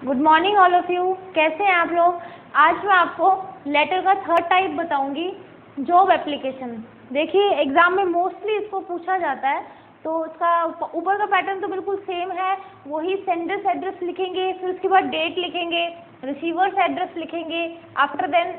Good morning all of you. कैसे हैं आप लोग? आज मैं आपको लेटर का थर्ड टाइप बताऊंगी, जॉब एप्लीकेशन। देखिए एग्जाम में मोस्टली इसको पूछा जाता है, तो इसका ऊपर का पैटर्न तो बिल्कुल सेम है। वही सेंडर्स एड्रेस लिखेंगे, फिर उसके बाद डेट लिखेंगे, रिसीवर्स एड्रेस लिखेंगे, आफ्टर देन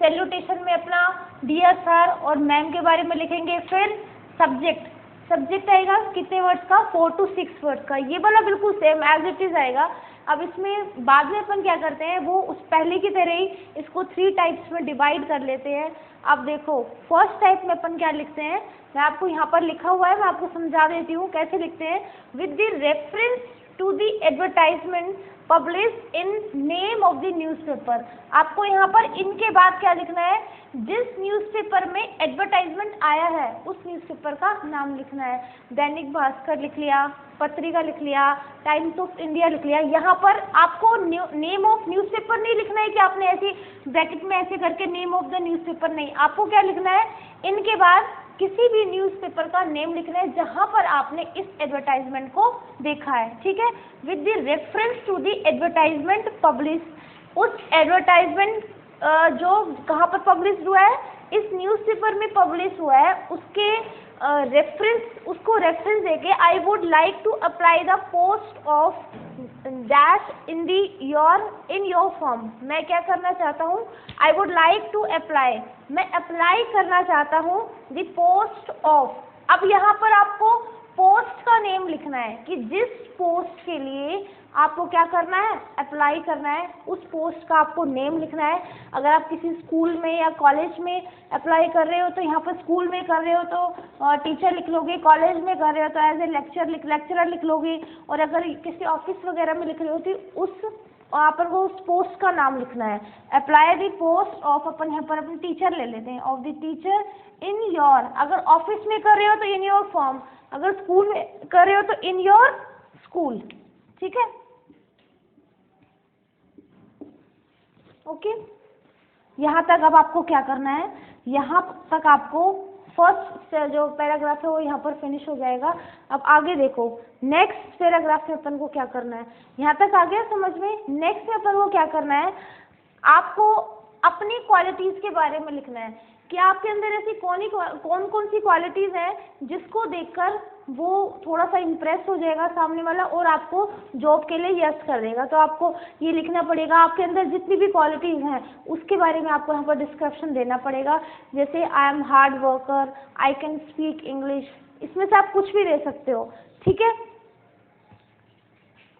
सैल्यूटेशन में अपना डियर सर और मैम के बारे में लिखेंगे। फिर सब्जेक्ट आएगा कितने वर्ड्स का? 4 to 6 वर्ड्स का। ये वाला बिल्कुल सेम एज इट इज आएगा। अब इसमें बाद में अपन क्या करते हैं, वो उस पहले की तरह ही इसको 3 टाइप्स में डिवाइड कर लेते हैं। अब देखो फर्स्ट टाइप में अपन क्या लिखते हैं, मैं आपको यहाँ पर लिखा हुआ है, मैं आपको समझा देती हूँ कैसे लिखते हैं। With the reference to the advertisement publish in name of the newspaper. आपको यहाँ पर इनके बाद क्या लिखना है, जिस न्यूज़पेपर में एडवर्टाइजमेंट आया है उस न्यूज़पेपर का नाम लिखना है। दैनिक भास्कर लिख लिया, पत्रिका लिख लिया, टाइम्स ऑफ इंडिया लिख लिया। यहाँ पर आपको नेम ऑफ न्यूज़पेपर नहीं लिखना है कि आपने ऐसे ब्रैकेट में ऐसे करके नेम ऑफ द न्यूज़पेपर, नहीं, आपको क्या लिखना है, इनके बाद किसी भी न्यूज़पेपर का नेम लिखना है जहां पर आपने इस एडवर्टाइजमेंट को देखा है। ठीक है, with the reference to the advertisement publish. उस एडवर्टाइजमेंट जो कहाँ पर पब्लिश हुआ है, इस न्यूज़पेपर में पब्लिश हुआ है, उसके उसको रेफरेंस देके I would like to apply the post of dash in your form. मैं क्या करना चाहता हूँ, I would like to apply, मैं अप्लाई करना चाहता हूँ द पोस्ट ऑफ। अब यहाँ पर आपको पोस्ट का नेम लिखना है कि जिस पोस्ट के लिए आपको क्या करना है, अप्लाई करना है, उस पोस्ट का आपको नेम लिखना है। अगर आप किसी स्कूल में या कॉलेज में अप्लाई कर रहे हो तो यहाँ पर स्कूल में कर रहे हो तो टीचर लिख लोगे, कॉलेज में कर रहे हो तो एज ए लेक्चरर लिख लोगे, और अगर किसी ऑफिस वगैरह में लिख रहे हो तो उस वहाँ पर वो उस पोस्ट का नाम लिखना है। अप्लाई द पोस्ट ऑफ, अपन यहाँ पर अपने टीचर ले लेते हैं, of the teacher in your. अगर ऑफिस में कर रहे हो तो इन योर फॉर्म, अगर स्कूल में कर रहे हो तो इन योर स्कूल। ठीक है, ओके। यहाँ तक अब आपको क्या करना है, यहाँ तक आपको फर्स्ट जो पैराग्राफ है वो यहाँ पर फिनिश हो जाएगा। अब आगे देखो नेक्स्ट पैराग्राफ में अपन को क्या करना है, यहाँ तक आ गया समझ में। नेक्स्ट में अपन को क्या करना है, आपको अपनी क्वालिटीज़ के बारे में लिखना है कि आपके अंदर ऐसी कौन कौन सी क्वालिटीज़ हैं जिसको देखकर वो थोड़ा सा इम्प्रेस हो जाएगा सामने वाला और आपको जॉब के लिए यस कर देगा। तो आपको ये लिखना पड़ेगा, आपके अंदर जितनी भी क्वालिटीज़ हैं उसके बारे में आपको यहाँ पर डिस्क्रिप्शन देना पड़ेगा। जैसे I am hard worker, I can speak English, इसमें से आप कुछ भी दे सकते हो। ठीक है,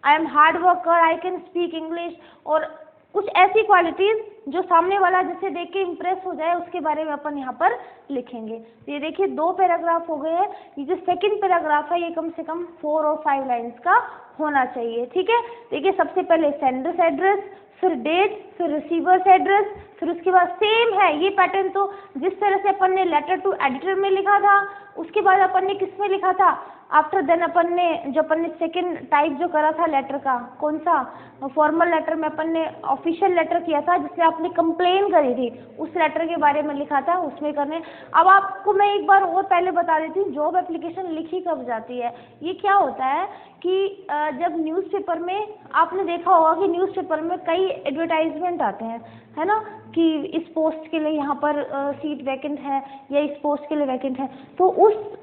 I am hard worker, I can speak English, और कुछ ऐसी क्वालिटीज़ जो सामने वाला जिसे देख के इम्प्रेस हो जाए उसके बारे में अपन यहाँ पर लिखेंगे। ये देखिए 2 पैराग्राफ हो गए हैं। ये जो सेकंड पैराग्राफ है ये कम से कम 4 और 5 लाइन्स का होना चाहिए। ठीक है, देखिए सबसे पहले सेंडर्स एड्रेस, फिर डेट, फिर रिसीवर्स एड्रेस, फिर उसके बाद सेम है ये पैटर्न तो जिस तरह से अपन ने लेटर टू एडिटर में लिखा था, उसके बाद अपन ने किस में लिखा था, आफ्टर देन अपन ने सेकंड टाइप जो करा था लेटर का, कौन सा, फॉर्मल लेटर में अपन ने ऑफिशियल लेटर किया था जिससे आपने कंप्लेन करी थी, उस लेटर के बारे में लिखा था, उसमें करने। अब आपको मैं एक बार और पहले बता देती हूँ जॉब एप्लीकेशन लिखी कब जाती है। ये क्या होता है कि जब न्यूज़पेपर में आपने देखा होगा कि न्यूज़पेपर में कई एडवर्टाइजमेंट आते हैं, है ना, कि इस पोस्ट के लिए यहाँ पर सीट वैकेंट है या इस पोस्ट के लिए वैकेंट है, तो उस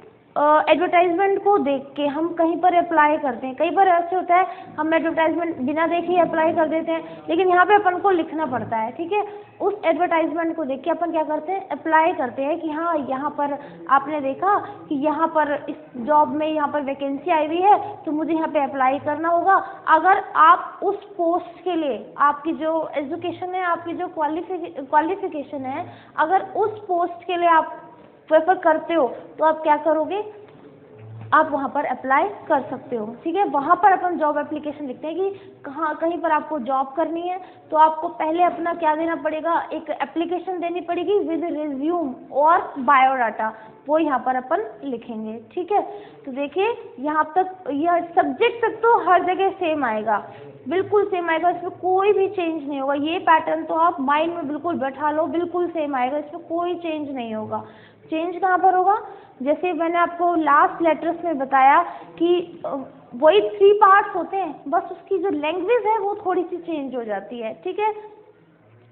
एडवर्टाइजमेंट को देख के हम कहीं पर अप्लाई करते हैं। कई बार ऐसे होता है हम एडवर्टाइजमेंट बिना देखे ही अप्लाई कर देते हैं, लेकिन यहाँ पे अपन को लिखना पड़ता है। ठीक है, उस एडवर्टाइजमेंट को देख के अपन क्या करते हैं, अप्लाई करते हैं कि हाँ यहाँ पर आपने देखा कि यहाँ पर इस जॉब में यहाँ पर वैकेंसी आई हुई है तो मुझे यहाँ पे अप्लाई करना होगा। अगर आप उस पोस्ट के लिए आपकी जो एजुकेशन है, आपकी जो क्वालिफिकेशन है, अगर उस पोस्ट के लिए आप प्रेफर करते हो तो आप क्या करोगे, आप वहाँ पर अप्लाई कर सकते हो। ठीक है, वहाँ पर अपन जॉब एप्लीकेशन लिखते हैं कि कहीं पर आपको जॉब करनी है तो आपको पहले अपना क्या देना पड़ेगा, एक एप्लीकेशन देनी पड़ेगी विद रिज्यूम और बायोडाटा, वो यहाँ पर अपन लिखेंगे। ठीक है, तो देखिए यहाँ तक यह सब्जेक्ट तक तो हर जगह सेम आएगा, बिल्कुल सेम आएगा, इसमें कोई भी चेंज नहीं होगा। ये पैटर्न तो आप माइंड में बिल्कुल बैठा लो, बिल्कुल सेम आएगा, इसमें कोई चेंज नहीं होगा। चेंज कहाँ पर होगा, जैसे मैंने आपको लास्ट लेटर्स में बताया कि वही 3 पार्ट्स होते हैं, बस उसकी जो लैंग्वेज है वो थोड़ी सी चेंज हो जाती है, ठीक है।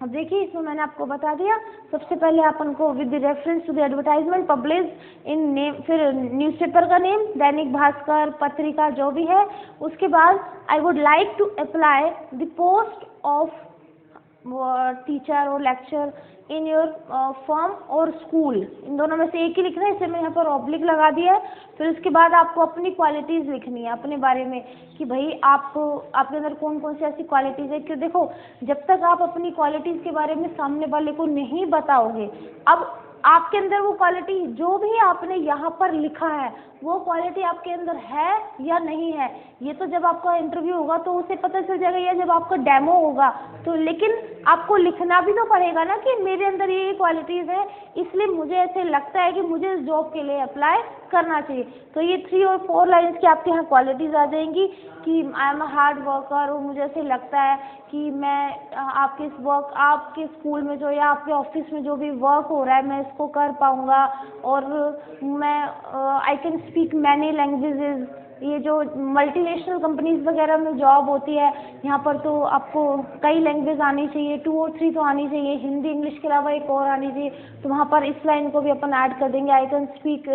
अब देखिए इसमें मैंने आपको बता दिया, सबसे पहले अपन को with reference to the advertisement publish in name, फिर न्यूज़पेपर का नेम, दैनिक भास्कर, पत्रिका जो भी है, उसके बाद I would like to apply the post of teacher और लेक्चर इन योर फर्म और स्कूल, इन दोनों में से एक ही लिखना है, इसे मैं यहाँ पर ऑब्लिक लगा दिया है। फिर उसके बाद आपको अपनी क्वालिटीज़ लिखनी है अपने बारे में कि भाई आपके अंदर कौन कौन सी ऐसी क्वालिटीज़ है, क्यों देखो जब तक आप अपनी क्वालिटीज़ के बारे में सामने वाले को नहीं बताओगे, अब आपके अंदर वो क्वालिटी जो भी आपने यहाँ पर लिखा है वो क्वालिटी आपके अंदर है या नहीं है, ये तो जब आपका इंटरव्यू होगा तो उसे पता चल जाएगा, या जब आपका डेमो होगा तो, लेकिन आपको लिखना भी तो पड़ेगा ना कि मेरे अंदर ये क्वालिटीज़ है, इसलिए मुझे ऐसे लगता है कि मुझे इस जॉब के लिए अप्लाई करना चाहिए। तो ये 3 और 4 लाइन्स की आपके यहाँ क्वालिटीज़ आ जाएंगी कि I am a hard worker, और मुझे ऐसे लगता है कि मैं आपके स्कूल में जो या आपके ऑफिस में जो भी वर्क हो रहा है मैं इसको कर पाऊँगा, और मैं I can speak many languages. ये जो मल्टीनेशनल कंपनीज वगैरह में जॉब होती है यहाँ पर तो आपको कई लैंग्वेज आनी चाहिए, 2 और 3 तो आनी चाहिए, हिंदी इंग्लिश के अलावा एक और आनी चाहिए, तो वहाँ पर इस लाइन को भी अपन ऐड कर देंगे, I can speak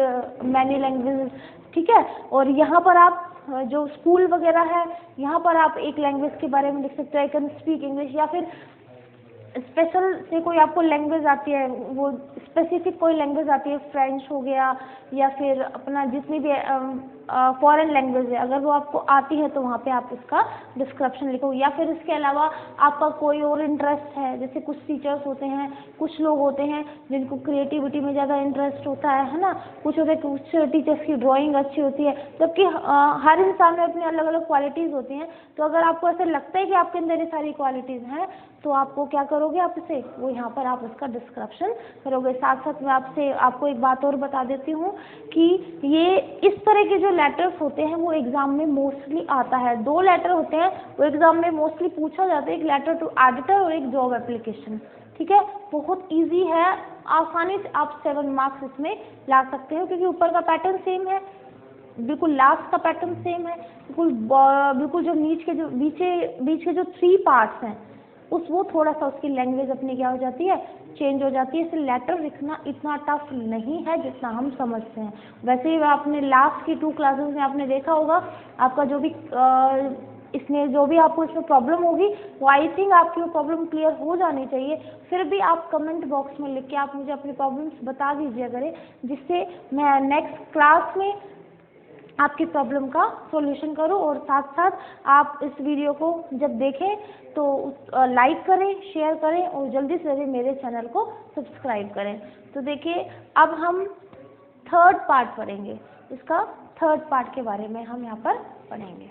many languages, ठीक है। और यहाँ पर आप जो स्कूल वगैरह है यहाँ पर आप एक लैंग्वेज के बारे में लिख सकते हो, आई कैन स्पीक इंग्लिश, या फिर स्पेशल से कोई आपको लैंग्वेज आती है, वो स्पेसिफिक कोई लैंग्वेज आती है, फ्रेंच हो गया या फिर अपना जितनी भी फॉरेन लैंग्वेज है, अगर वो आपको आती है तो वहाँ पे आप उसका डिस्क्रिप्शन लिखो। या फिर इसके अलावा आपका कोई और इंटरेस्ट है, जैसे कुछ टीचर्स होते हैं, कुछ लोग होते हैं जिनको क्रिएटिविटी में ज़्यादा इंटरेस्ट होता है ना, कुछ टीचर्स की ड्राइंग अच्छी होती है, जबकि हर इंसान में अपनी अलग अलग क्वालिटीज़ होती हैं। तो अगर आपको ऐसा लगता है कि आपके अंदर ये सारी क्वालिटीज़ हैं तो आपको क्या करोगे, आप इसे वो यहाँ पर आप उसका डिस्क्रिप्शन करोगे। साथ साथ मैं आपको एक बात और बता देती हूँ कि ये इस तरह के जो लेटर्स होते हैं वो एग्ज़ाम में मोस्टली आता है। 2 लेटर होते हैं वो एग्ज़ाम में मोस्टली पूछा जाता है, एक लेटर टू एडिटर और एक जॉब एप्लीकेशन, ठीक है। बहुत ईजी है, आसानी से आप 7 मार्क्स इसमें ला सकते हो, क्योंकि ऊपर का पैटर्न सेम है, बिल्कुल लास्ट का पैटर्न सेम है, बिल्कुल जो बीच के जो 3 पार्ट्स हैं वो थोड़ा सा उसकी लैंग्वेज अपनी क्या हो जाती है, चेंज हो जाती है। इसलिए लेटर लिखना इतना टफ नहीं है जितना हम समझते हैं। वैसे ही आपने लास्ट की 2 क्लासेस में आपने देखा होगा, आपका जो भी आपको इसमें प्रॉब्लम होगी वो आई थिंक आपकी वो प्रॉब्लम क्लियर हो जानी चाहिए। फिर भी आप कमेंट बॉक्स में लिख के आप मुझे अपनी प्रॉब्लम्स बता दीजिए करें, जिससे मैं नेक्स्ट क्लास में आपकी प्रॉब्लम का सॉल्यूशन करूं। और साथ साथ आप इस वीडियो को जब देखें तो लाइक करें, शेयर करें और जल्दी से जल्दी मेरे चैनल को सब्सक्राइब करें। तो देखिए अब हम 3rd पार्ट पढ़ेंगे, इसका 3rd पार्ट के बारे में हम यहाँ पर पढ़ेंगे।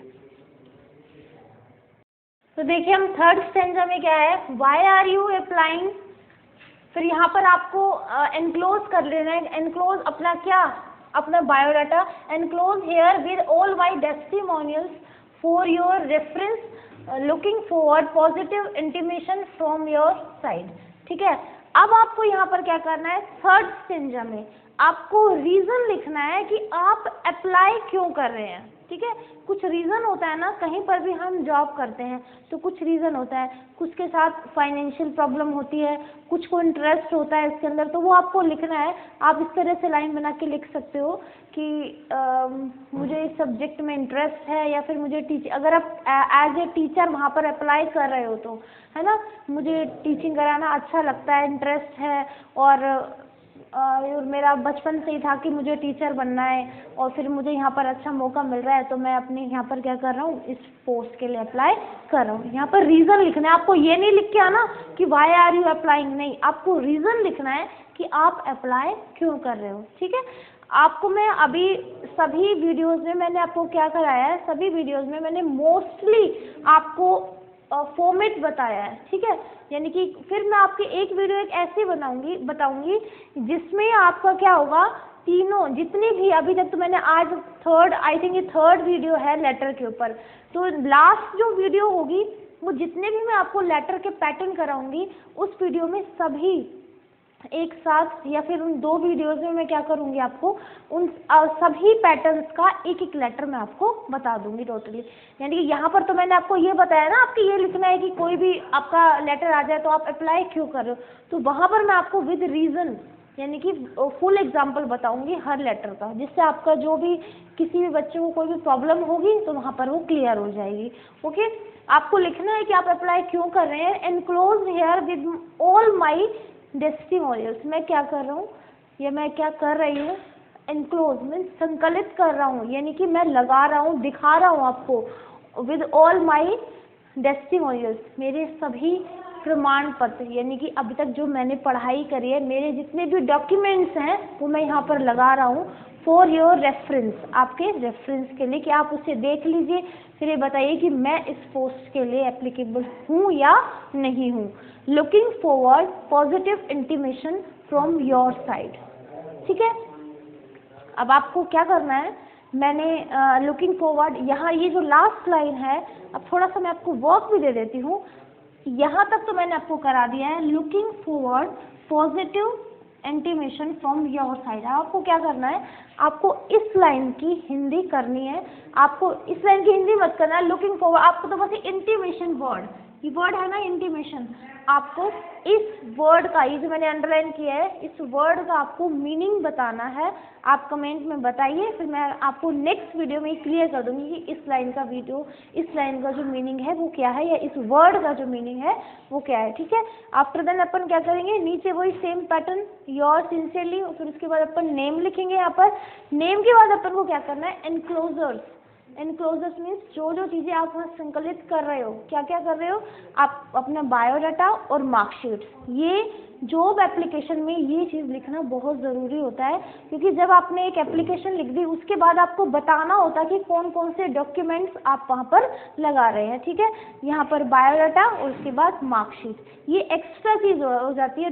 तो देखिए हम 3rd स्टैंजा में क्या है, वाई आर यू अप्लाइंग, फिर यहाँ पर आपको एनक्लोज कर लेना है, एनक्लोज अपना biodata, enclose here with all my testimonials for your reference, looking forward positive intimation from your side, ठीक है। अब आपको यहाँ पर क्या करना है, 3rd स्टैंजा में आपको रीज़न लिखना है कि आप अप्लाई क्यों कर रहे हैं, ठीक है। कुछ रीज़न होता है ना, कहीं पर भी हम जॉब करते हैं तो कुछ रीज़न होता है, कुछ के साथ फाइनेंशियल प्रॉब्लम होती है, कुछ को इंटरेस्ट होता है इसके अंदर, तो वो आपको लिखना है। आप इस तरह से लाइन बना के लिख सकते हो कि मुझे इस सब्जेक्ट में इंटरेस्ट है, या फिर मुझे अगर आप एज ए टीचर वहाँ पर अप्लाई कर रहे हो तो, है ना, मुझे टीचिंग कराना अच्छा लगता है, इंटरेस्ट है, और मेरा बचपन से ही था कि मुझे टीचर बनना है, और फिर मुझे यहाँ पर अच्छा मौका मिल रहा है तो मैं अपने यहाँ पर क्या कर रहा हूँ, इस पोस्ट के लिए अप्लाई कर रहा हूँ। यहाँ पर रीज़न लिखना है, आपको ये नहीं लिख के आना कि वाई आर यू अप्लाइंग, नहीं, आपको रीज़न लिखना है कि आप अप्लाई क्यों कर रहे हो, ठीक है। आपको मैं अभी सभी वीडियोज़ में मैंने आपको क्या कराया है, सभी वीडियोज़ में मैंने मोस्टली आपको फॉर्मेट बताया है, ठीक है। यानी कि फिर मैं आपकी एक वीडियो एक ऐसी बताऊंगी जिसमें आपका क्या होगा, तीनों जितनी भी अभी तक तो मैंने आज आई थिंक ये 3rd वीडियो है लेटर के ऊपर, तो लास्ट जो वीडियो होगी वो जितने भी मैं आपको लेटर के पैटर्न कराऊंगी उस वीडियो में सभी एक साथ या फिर उन 2 वीडियोज़ में मैं क्या करूँगी, आपको उन सभी पैटर्न्स का एक एक लेटर मैं आपको बता दूँगी टोटली। यानी कि यहाँ पर तो मैंने आपको ये बताया ना, आपको ये लिखना है कि कोई भी आपका लेटर आ जाए तो आप अप्लाई क्यों कर रहे हो, तो वहाँ पर मैं आपको विद रीज़न यानी कि फुल एग्जाम्पल बताऊँगी हर लेटर का, जिससे आपका जो भी किसी भी बच्चे को कोई भी प्रॉब्लम होगी तो वहाँ पर वो क्लियर हो जाएगी। ओके, आपको लिखना है कि आप अप्लाई क्यों कर रहे हैं। Enclose here with all my testimonials, मैं क्या कर रहा हूँ, या मैं क्या कर रही हूँ, एनक्लोज मीन्स संकलित कर रहा हूँ, यानी कि मैं लगा रहा हूँ, दिखा रहा हूँ आपको। विद ऑल माई टेस्टिमोनियल्स, मेरे सभी प्रमाण पत्र, यानी कि अभी तक जो मैंने पढ़ाई करी है, मेरे जितने भी डॉक्यूमेंट्स हैं वो मैं यहाँ पर लगा रहा हूँ। फॉर योर रेफरेंस, आपके रेफरेंस के लिए, कि आप उसे देख लीजिए, फिर ये बताइए कि मैं इस पोस्ट के लिए एप्लीकेबल हूँ या नहीं हूँ। Looking forward positive intimation from your side. ठीक है, अब आपको क्या करना है, मैंने लुकिंग फॉरवर्ड, यहाँ ये जो लास्ट लाइन है, अब थोड़ा सा मैं आपको वर्क भी दे देती हूँ। यहाँ तक तो मैंने आपको करा दिया है, looking forward positive intimation from your side. आपको क्या करना है, आपको इस लाइन की हिंदी करनी है, आपको इस लाइन की हिंदी मत करना है। लुकिंग फॉरवर्ड, आपको तो बस इंटीमेशन वर्ड, ये वर्ड है ना इंटीमेशन, आपको इस वर्ड का, ये जो मैंने अंडरलाइन किया है, इस वर्ड का आपको मीनिंग बताना है। आप कमेंट में बताइए, फिर मैं आपको नेक्स्ट वीडियो में क्लियर कर दूंगी कि इस लाइन का इस लाइन का जो मीनिंग है वो क्या है, या इस वर्ड का जो मीनिंग है वो क्या है। ठीक है, आफ्टर देन अपन क्या करेंगे, नीचे वही सेम पैटर्न, योर सिंसियरली, फिर उसके बाद अपन नेम लिखेंगे। यहाँ पर नेम के बाद अपन को क्या करना है, एनक्लोजर्स। एनक्लोजर्स मीन्स जो जो चीज़ें आप वहाँ संकलित कर रहे हो, क्या क्या कर रहे हो आप, अपना बायोडाटा और मार्कशीट। ये जॉब एप्लीकेशन में ये चीज़ लिखना बहुत ज़रूरी होता है, क्योंकि जब आपने एक एप्लीकेशन लिख दी उसके बाद आपको बताना होता है कि कौन कौन से डॉक्यूमेंट्स आप वहाँ पर लगा रहे हैं। ठीक है, यहाँ पर बायोडाटा और उसके बाद मार्कशीट, ये एक्स्ट्रा चीज़ हो जाती है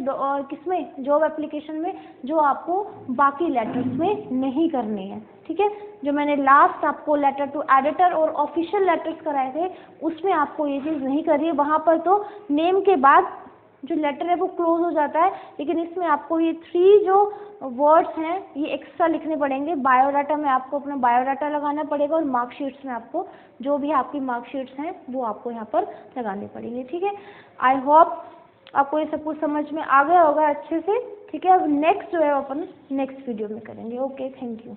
किसमें, जॉब एप्लीकेशन में, जो आपको बाकी लेटर्स में नहीं करनी है। ठीक है, जो मैंने लास्ट आपको लेटर टू एडिटर और ऑफिशियल लेटर्स कराए थे उसमें आपको ये चीज़ नहीं करी है, वहाँ पर तो नेम के बाद जो लेटर है वो क्लोज हो जाता है, लेकिन इसमें आपको ये 3 जो वर्ड्स हैं ये एक्स्ट्रा लिखने पड़ेंगे। बायोडाटा में आपको अपना बायोडाटा लगाना पड़ेगा, और मार्कशीट्स में आपको जो भी आपकी मार्कशीट्स हैं वो आपको यहाँ पर लगाने पड़ेंगे। ठीक है, आई होप आपको ये सब कुछ समझ में आ गया होगा अच्छे से। ठीक है, अब नेक्स्ट जो है अपन नेक्स्ट वीडियो में करेंगे। Okay, thank you.